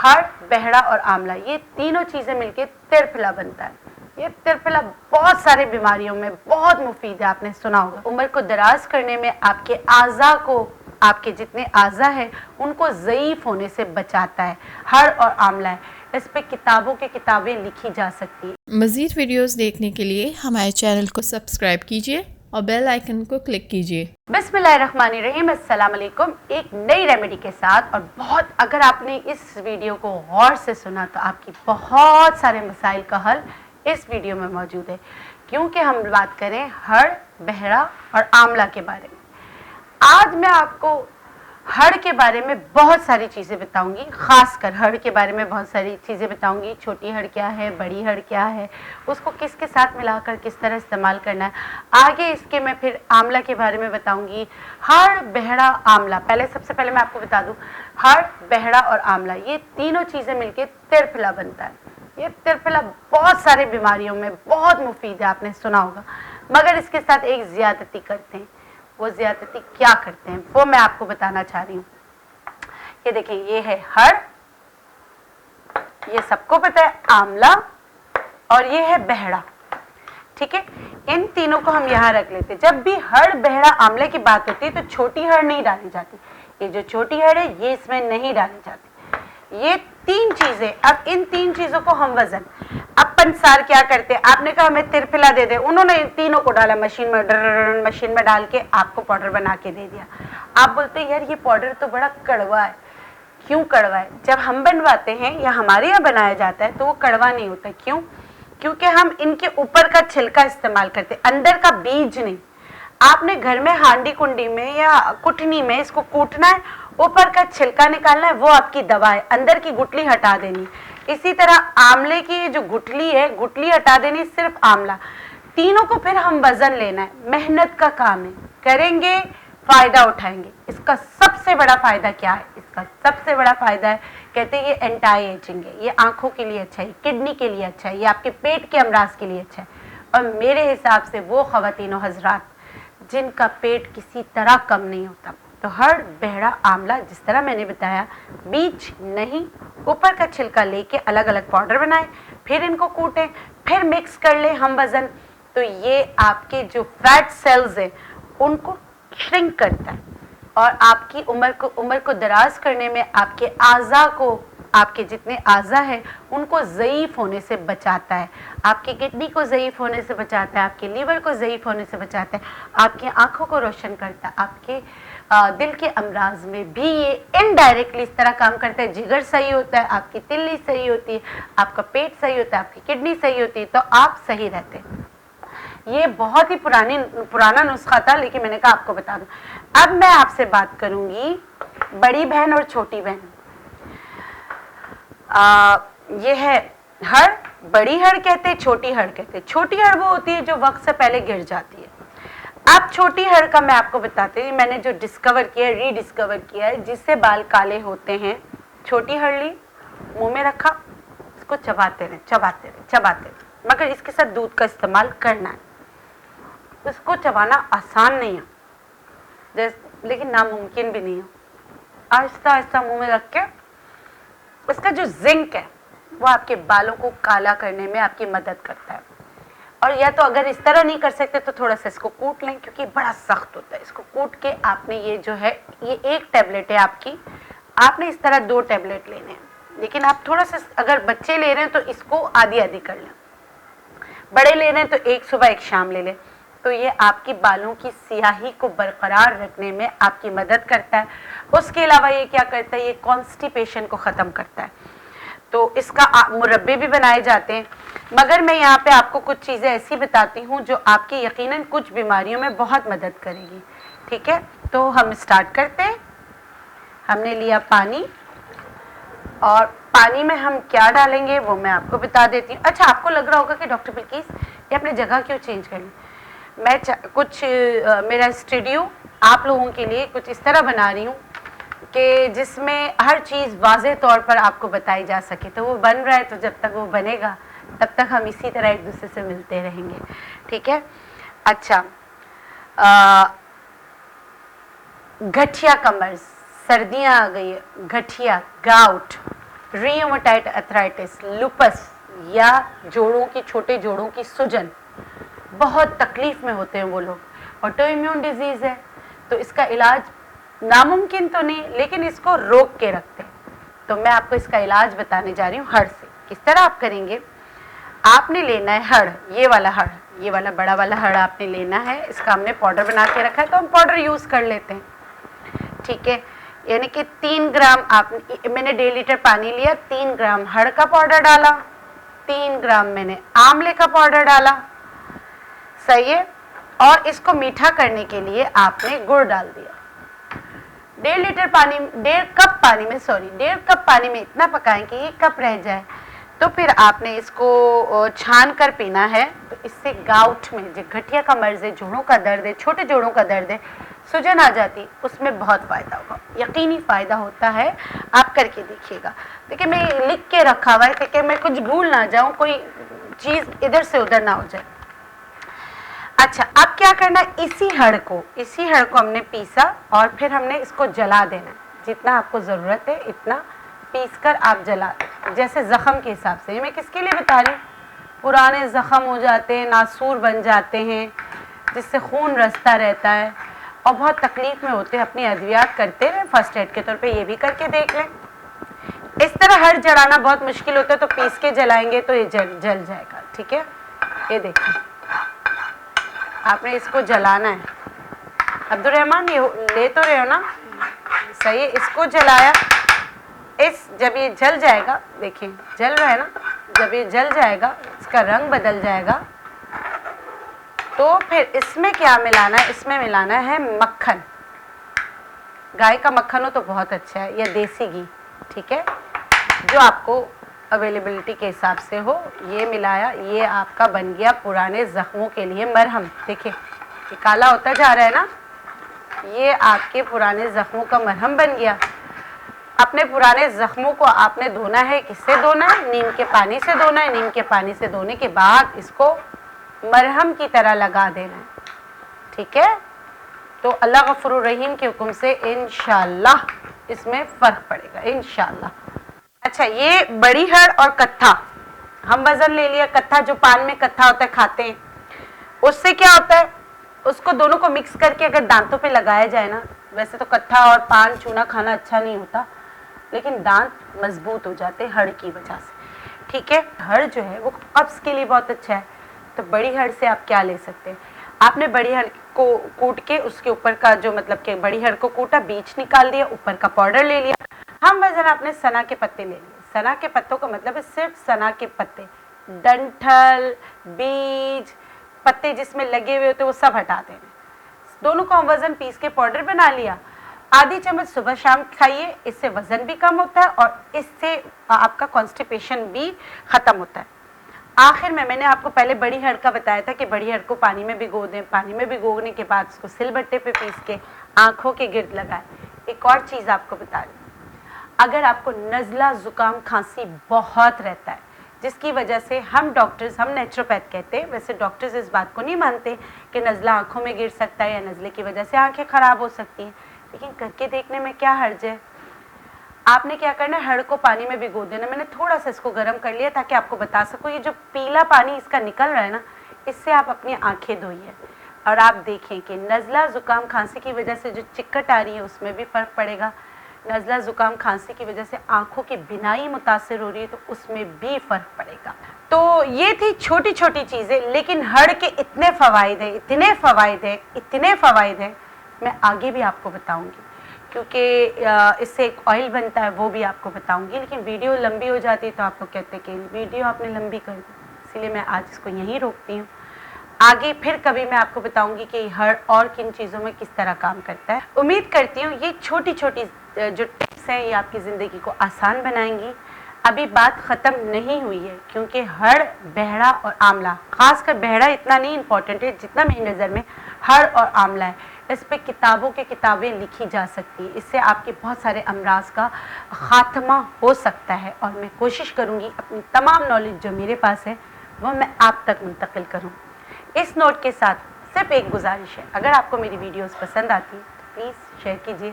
हड़, बहड़ा और आंवला, ये तीनों चीज़ें मिलके त्रिफला बनता है। ये त्रिफला बहुत सारी बीमारियों में बहुत मुफीद है, आपने सुना होगा। उम्र को दराज करने में, आपके आज़ा को, आपके जितने आज़ा है उनको ज़ईफ़ होने से बचाता है। हड़ और आंवला है, इस पे किताबों के किताबें लिखी जा सकती है। मज़ीद वीडियोस देखने के लिए हमारे चैनल को सब्सक्राइब कीजिए और बेल आइकन को क्लिक कीजिए। बिस्मिल्लाहिर्रहमानिर्रहीम, अस्सलाम वालेकुम। एक नई रेमेडी के साथ, और बहुत, अगर आपने इस वीडियो को गौर से सुना तो आपकी बहुत सारे मसाइल का हल इस वीडियो में मौजूद है, क्योंकि हम बात करें हड़, बहरा और आंवला के बारे में। आज मैं आपको हड़ के बारे में बहुत सारी चीज़ें बताऊंगी, खासकर हड़ के बारे में बहुत सारी चीज़ें बताऊंगी। छोटी हड़ क्या है, बड़ी हड़ क्या है, उसको किसके साथ मिलाकर किस तरह इस्तेमाल करना है। आगे इसके मैं फिर आंवला के बारे में बताऊंगी। हड़, बहड़ा, आंवला, सबसे पहले मैं आपको बता दूं, हड़, बहड़ा और आंवला, ये तीनों चीज़ें मिलकर त्रिफला बनता है। ये त्रिफला बहुत सारी बीमारियों में बहुत मुफीद है, आपने सुना होगा। मगर इसके साथ एक ज़्यादती करते हैं। वो ज़्यादती क्या करते हैं वो मैं आपको बताना चाह रही हूँ। ये देखें, ये है हड़, ये सबको पता है, आंवला, और ये है बहड़ा। ठीक है, इन तीनों को हम यहाँ रख लेते हैं। जब भी हड़, बहड़ा, आंवले की बात होती है तो छोटी हड़ नहीं डाली जाती। ये जो छोटी हड़ है ये इसमें नहीं डाली जाती। ये तीन चीजें, अब इन तीन चीजों को हम वजन, अब पंसार क्या करते हैं, आपने कहा हमें त्रिफला दे दे, उन्होंने इन तीनों को डाला मशीन में डाल के आपको पाउडर बना के दे दिया। आप बोलते हैं यार ये पाउडर तो बड़ा कड़वा है। क्यों कड़वा है? जब हम बनवाते हैं या हमारे यहाँ बनाया जाता है तो वो कड़वा नहीं होता। क्यों? क्योंकि हम इनके ऊपर का छिलका इस्तेमाल करते, अंदर का बीज नहीं। आपने घर में हांडी कुंडी में या कुटनी में इसको कूटना है, ऊपर का छिलका निकालना है, वो आपकी दवा है, अंदर की गुठली हटा देनी। इसी तरह आंवले की जो गुठली है, गुठली हटा देनी, सिर्फ आंवला। तीनों को फिर हम वजन लेना है, मेहनत का काम है, करेंगे फायदा उठाएंगे। इसका सबसे बड़ा फायदा क्या है? इसका सबसे बड़ा फायदा है, कहते हैं ये एंटी एजिंग है, ये आंखों के लिए अच्छा है, किडनी के लिए अच्छा है, ये आपके पेट के अमराज के लिए अच्छा है। और मेरे हिसाब से वो ख़वातीनो हजरात जिनका पेट किसी तरह कम नहीं होता, तो हड़, बहड़ा, आंवला, जिस तरह मैंने बताया, बीज नहीं, ऊपर का छिलका लेके अलग अलग पाउडर बनाएं, फिर इनको कूटें, फिर मिक्स कर लें हम वजन, तो ये आपके जो फैट सेल्स हैं उनको श्रिंक करता है और आपकी उम्र को दराज करने में, आपके आज़ा को, आपके जितने आज़ा हैं उनको ज़ईफ़ होने से बचाता है, आपकी किडनी को ज़ईफ़ होने से बचाता है, आपके लीवर को ज़ईफ़ होने से बचाता है, आपकी आंखों को रोशन करता है, आपके दिल के अमराज में भी ये इनडायरेक्टली इस तरह काम करता है। जिगर सही होता है, आपकी तिल्ली सही होती है, आपका पेट सही होता है, आपकी किडनी सही होती है, तो आप सही रहते हैं। ये बहुत ही पुराना नुस्खा था, लेकिन मैंने कहा आपको बता दूं। अब मैं आपसे बात करूंगी बड़ी बहन और छोटी बहन। ये है हड़, बड़ी हड़ कहते हैं, छोटी हड़ कहते हैं। छोटी हड़ वो होती है जो वक्त से पहले गिर जाती है। अब छोटी हड़ का मैं आपको बताती हूँ, मैंने जो डिस्कवर किया है, रीडिस्कवर किया है, जिससे बाल काले होते हैं। छोटी हड़ ली, मुंह में रखा, इसको चबाते रहे, मगर इसके साथ दूध का इस्तेमाल करना है। उसको चबाना आसान नहीं है, लेकिन नामुमकिन भी नहीं है। आहिस्ता आहिस्ता मुंह में रख के, उसका जो जिंक है वो आपके बालों को काला करने में आपकी मदद करता है। और या तो अगर इस तरह नहीं कर सकते तो थोड़ा सा इसको कूट लें, क्योंकि बड़ा सख्त होता है। इसको कूट के आपने, ये जो है, ये एक टैबलेट है आपकी, आपने इस तरह 2 टैबलेट लेने हैं, लेकिन आप थोड़ा सा, अगर बच्चे ले रहे हैं तो इसको आधी आधी कर लें, बड़े ले रहे हैं तो एक सुबह एक शाम ले लें। तो ये आपकी बालों की सियाही को बरकरार रखने में आपकी मदद करता है। उसके अलावा ये क्या करता है, ये कॉन्स्टिपेशन को ख़त्म करता है। तो इसका मुरब्बे भी बनाए जाते हैं। मगर मैं यहाँ पे आपको कुछ चीज़ें ऐसी बताती हूँ जो आपकी यकीनन कुछ बीमारियों में बहुत मदद करेगी। ठीक है, तो हम स्टार्ट करते हैं। हमने लिया पानी, और पानी में हम क्या डालेंगे वो मैं आपको बता देती हूँ। अच्छा, आपको लग रहा होगा कि डॉक्टर बिल्किस ये अपनी जगह क्यों चेंज कर ली? मैं कुछ मेरा स्टूडियो आप लोगों के लिए कुछ इस तरह बना रही हूँ कि जिसमें हर चीज़ वाज़े तौर पर आपको बताई जा सके। तो वो बन रहा है, तो जब तक वो बनेगा तब तक हम इसी तरह एक दूसरे से मिलते रहेंगे। ठीक है, अच्छा, गठिया कमर, सर्दियाँ आ गई है, गठिया, गाउट, रियोमेटॉइड अर्थराइटिस, लुपस या जोड़ों की, छोटे जोड़ों की सूजन, बहुत तकलीफ में होते हैं वो लोग। ऑटोइम्यून डिजीज़ है तो इसका इलाज नामुमकिन तो नहीं, लेकिन इसको रोक के रखते हैं। तो मैं आपको इसका इलाज बताने जा रही हूँ हड़ से। किस तरह आप करेंगे, आपने लेना है हड़, ये वाला हड़, ये वाला बड़ा वाला हड़ आपने लेना है। इसका हमने पाउडर बना के रखा है तो हम पाउडर यूज़ कर लेते हैं, ठीक है। यानी कि 3 ग्राम मैंने 1.5 लीटर पानी लिया, 3 ग्राम हड़ का पाउडर डाला, 3 ग्राम मैंने आंवले का पाउडर डाला, सही है। और इसको मीठा करने के लिए आपने गुड़ डाल दिया। 1.5 लीटर पानी, 1.5 कप पानी में, सॉरी 1.5 कप पानी में इतना पकाएं कि 1 कप रह जाए। तो फिर आपने इसको छान कर पीना है। तो इससे गाउट में जो गठिया का मर्ज है, जोड़ों का दर्द है, छोटे जोड़ों का दर्द है, सूजन आ जाती, उसमें बहुत फ़ायदा होगा, यकीनी फ़ायदा होता है। आप करके देखिएगा। देखिए मैं लिख के रखा हुआ है कि मैं कुछ भूल ना जाऊँ, कोई चीज़ इधर से उधर ना हो जाए। अच्छा, अब क्या करना है, इसी हड़ को हमने पीसा और फिर हमने इसको जला देना। जितना आपको ज़रूरत है इतना पीस कर आप जला, जैसे ज़ख़म के हिसाब से। ये मैं किसके लिए बता रही हूँ, पुराने ज़ख़म हो जाते हैं, नासूर बन जाते हैं, जिससे खून रसता रहता है और बहुत तकलीफ़ में होते हैं। अपनी अद्वियात करते हैं, फर्स्ट एड के तौर पे ये भी करके देख लें। इस तरह हड़ जलाना बहुत मुश्किल होता है, तो पीस के जलाएंगे तो ये जल जाएगा, ठीक है। ये देखिए, आपने इसको जलाना है। अब्दुर्रहमान ये ले तो रहे हो ना, सही है। इसको जलाया, जब ये जल जाएगा, देखिए जल रहा है ना, जब ये जल जाएगा, इसका रंग बदल जाएगा, तो फिर इसमें क्या मिलाना है, इसमें मिलाना है मक्खन। गाय का मक्खन हो तो बहुत अच्छा है, या देसी घी, ठीक है, जो आपको अवेलेबिलिटी के हिसाब से हो। ये मिलाया, ये आपका बन गया पुराने ज़ख्मों के लिए मरहम। देखिए ये काला होता जा रहा है ना, ये आपके पुराने ज़ख्मों का मरहम बन गया। अपने पुराने ज़ख्मों को आपने धोना है, किससे धोना है, नीम के पानी से धोना है। नीम के पानी से धोने के बाद इसको मरहम की तरह लगा देना है, ठीक है। तो अल्लाह गफूर रहीम के हुक्म से इंशाअल्लाह इसमें फ़र्क पड़ेगा, इंशाअल्लाह। अच्छा, ये बड़ी हड़ और कत्था हम वज़न ले लिया। कत्था जो पान में कत्था होता है, खाते हैं, उससे क्या होता है, उसको दोनों को मिक्स करके अगर दांतों पे लगाया जाए ना, वैसे तो कत्था और पान चूना खाना अच्छा नहीं होता, लेकिन दांत मजबूत हो जाते हैं हड़ की वजह से, ठीक है। हड़ जो है वो कब्ज़ के लिए बहुत अच्छा है। तो बड़ी हड़ से आप क्या ले सकते हैं, आपने बड़ी हड़ को कूट के उसके ऊपर का जो, मतलब कि बड़ी हड़ को कूटा, बीज निकाल दिया, ऊपर का पाउडर ले लिया। हम वजन आपने सना के पत्ते ले लिए। सना के पत्तों का मतलब है सिर्फ सना के पत्ते, डंठल, बीज, पत्ते जिसमें लगे हुए होते वो सब हटा देने। दोनों को हम वजन पीस के पाउडर बना लिया। आधी चम्मच सुबह शाम खाइए, इससे वजन भी कम होता है और इससे आपका कॉन्स्टिपेशन भी ख़त्म होता है। आखिर में मैंने आपको पहले बड़ी हड़ का बताया था कि बड़ी हड़ को पानी में भिगो दें। पानी में भिगोने के बाद उसको सिलबट्टे पे पीस के आँखों के गिर्द लगाएं। एक और चीज़ आपको बता रही हूँ, अगर आपको नज़ला, ज़ुकाम, खांसी बहुत रहता है, जिसकी वजह से हम डॉक्टर्स, हम नेचुरोपैथ कहते हैं, वैसे डॉक्टर्स इस बात को नहीं मानते कि नज़ला आँखों में गिर सकता है या नज़ले की वजह से आँखें ख़राब हो सकती हैं, लेकिन करके देखने में क्या हर्ज है। आपने क्या करना है, हड़ को पानी में भिगो देना। मैंने थोड़ा सा इसको गर्म कर लिया ताकि आपको बता सकूँ। ये जो पीला पानी इसका निकल रहा है ना, इससे आप अपनी आँखें धोइए और आप देखें कि नज़ला, ज़ुकाम, खांसी की वजह से जो चिक्कट आ रही है उसमें भी फ़र्क पड़ेगा। नज़ला, ज़ुकाम, खांसी की वजह से आँखों की बिनाई मुतासिर हो रही है तो उसमें भी फ़र्क पड़ेगा। तो ये थी छोटी छोटी चीज़ें, लेकिन हड़ के इतने फ़वाइद हैं, इतने फ़वाइद हैं, इतने फ़वाइद हैं, मैं आगे भी आपको बताऊंगी, क्योंकि इससे एक ऑयल बनता है वो भी आपको बताऊंगी। लेकिन वीडियो लंबी हो जाती है तो आप लोग कहते हैं कि वीडियो आपने लंबी कर दी, इसीलिए मैं आज इसको यहीं रोकती हूँ। आगे फिर कभी मैं आपको बताऊंगी कि हड़ और किन चीज़ों में किस तरह काम करता है। उम्मीद करती हूँ ये छोटी छोटी जो टिप्स हैं ये आपकी ज़िंदगी को आसान बनाएंगी। अभी बात ख़त्म नहीं हुई है, क्योंकि हड़, बहड़ा और आंवला, ख़ासकर बहड़ा इतना नहीं इम्पोर्टेंट है जितना मेरी नज़र में हड़ और आंवला है। इस पर किताबों के किताबें लिखी जा सकती है, इससे आपके बहुत सारे अमराज का ख़ात्मा हो सकता है। और मैं कोशिश करूँगी अपनी तमाम नॉलेज जो मेरे पास है वो मैं आप तक मुंतकिल करूँ। इस नोट के साथ सिर्फ एक गुजारिश है, अगर आपको मेरी वीडियोस पसंद आती है तो प्लीज़ शेयर कीजिए,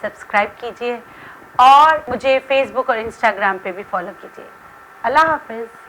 सब्सक्राइब कीजिए और मुझे फेसबुक और इंस्टाग्राम पे भी फॉलो कीजिए। अल्लाह हाफिज़।